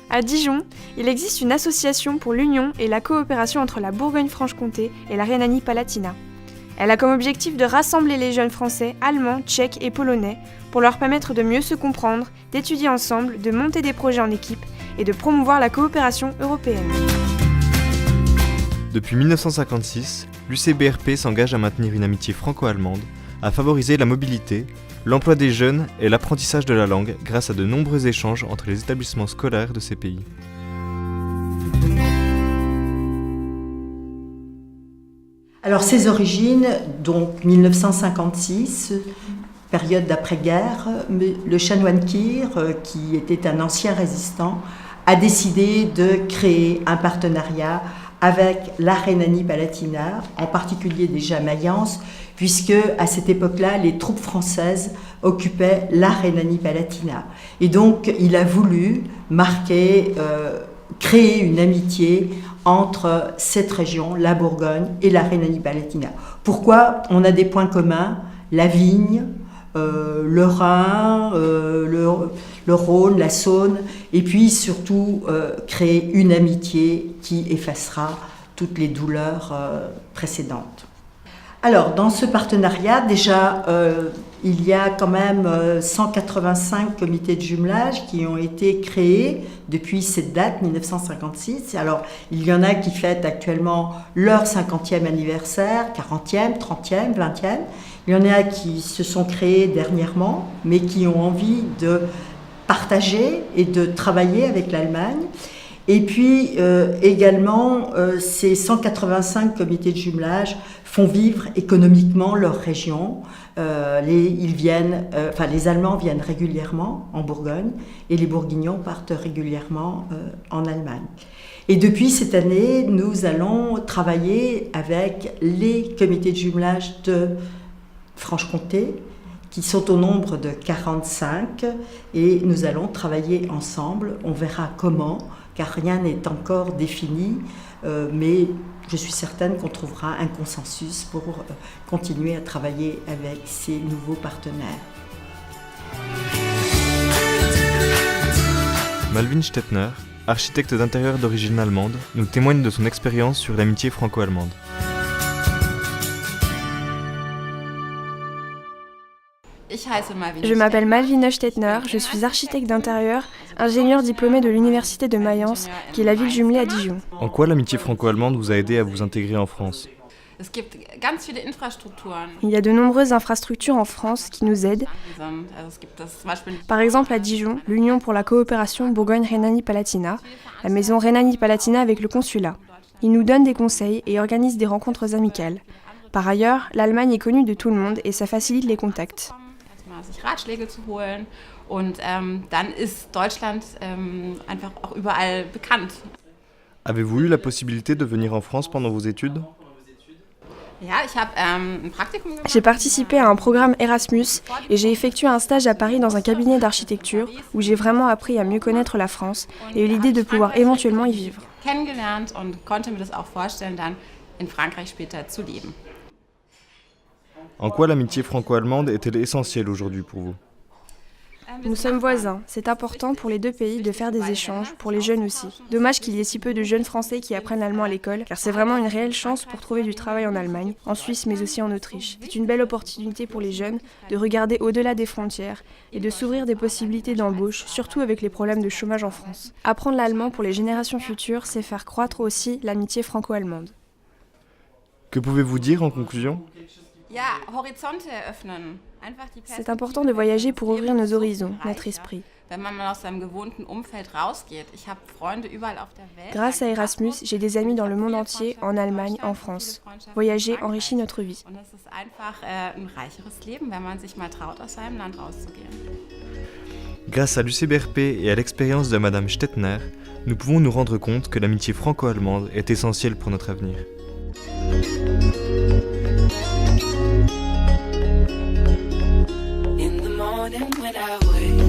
À Dijon, il existe une association pour l'union et la coopération entre la Bourgogne-Franche-Comté et la Rhénanie-Palatinat. Elle a comme objectif de rassembler les jeunes français, allemands, tchèques et polonais pour leur permettre de mieux se comprendre, d'étudier ensemble, de monter des projets en équipe et de promouvoir la coopération européenne. Depuis 1956, l'UCBRP s'engage à maintenir une amitié franco-allemande, à favoriser la mobilité, l'emploi des jeunes et l'apprentissage de la langue grâce à de nombreux échanges entre les établissements scolaires de ces pays. Alors ses origines, donc 1956, période d'après-guerre, le chanoine Kir, qui était un ancien résistant, a décidé de créer un partenariat avec la Rhénanie-Palatinat, en particulier déjà Mayence, puisque à cette époque-là, les troupes françaises occupaient la Rhénanie-Palatinat. Et donc, il a voulu créer une amitié entre cette région, la Bourgogne et la Rhénanie-Palatinat. Pourquoi ? On a des points communs, la vigne, le Rhin, le Rhône, la Saône, et puis surtout créer une amitié qui effacera toutes les douleurs précédentes. Alors, dans ce partenariat, déjà, il y a quand même 185 comités de jumelage qui ont été créés depuis cette date, 1956. Alors, il y en a qui fêtent actuellement leur 50e anniversaire, 40e, 30e, 20e. Il y en a qui se sont créés dernièrement, mais qui ont envie de partager et de travailler avec l'Allemagne. Et puis également, ces 185 comités de jumelage font vivre économiquement leur région. Les Allemands viennent régulièrement en Bourgogne et les Bourguignons partent régulièrement en Allemagne. Et depuis cette année, nous allons travailler avec les comités de jumelage de Franche-Comté, qui sont au nombre de 45, et nous allons travailler ensemble. On verra comment, car rien n'est encore défini, mais je suis certaine qu'on trouvera un consensus pour continuer à travailler avec ces nouveaux partenaires. Malvin Stettner, architecte d'intérieur d'origine allemande, nous témoigne de son expérience sur l'amitié franco-allemande. Je m'appelle Malvin Stettner, je suis architecte d'intérieur, ingénieur diplômé de l'université de Mayence, qui est la ville jumelée à Dijon. En quoi l'amitié franco-allemande vous a aidé à vous intégrer en France ? Il y a de nombreuses infrastructures en France qui nous aident. Par exemple à Dijon, l'Union pour la coopération Bourgogne-Rhénanie-Palatinat, la maison Rhénanie-Palatinat avec le consulat. Ils nous donnent des conseils et organisent des rencontres amicales. Par ailleurs, l'Allemagne est connue de tout le monde et ça facilite les contacts. Sich Ratschläge zu holen und dann ist Deutschland einfach auch überall bekannt. Avez-vous eu la possibilité de venir en France pendant vos études ? J'ai participé à un programme Erasmus et j'ai effectué un stage à Paris dans un cabinet d'architecture où j'ai vraiment appris à mieux connaître la France et eu l'idée de pouvoir éventuellement y vivre. Kennengelernt und konnte mir das auch vorstellen, dann in Frankreich später zu leben. En quoi l'amitié franco-allemande est-elle essentielle aujourd'hui pour vous ? Nous sommes voisins, c'est important pour les deux pays de faire des échanges, pour les jeunes aussi. Dommage qu'il y ait si peu de jeunes Français qui apprennent l'allemand à l'école, car c'est vraiment une réelle chance pour trouver du travail en Allemagne, en Suisse mais aussi en Autriche. C'est une belle opportunité pour les jeunes de regarder au-delà des frontières et de s'ouvrir des possibilités d'embauche, surtout avec les problèmes de chômage en France. Apprendre l'allemand pour les générations futures, c'est faire croître aussi l'amitié franco-allemande. Que pouvez-vous dire en conclusion ? C'est important de voyager pour ouvrir nos horizons, notre esprit. Grâce à Erasmus, j'ai des amis dans le monde entier, en Allemagne, en France. Voyager enrichit notre vie. Grâce à l'UCBRP et à l'expérience de Madame Stettner, nous pouvons nous rendre compte que l'amitié franco-allemande est essentielle pour notre avenir. In the morning when I wake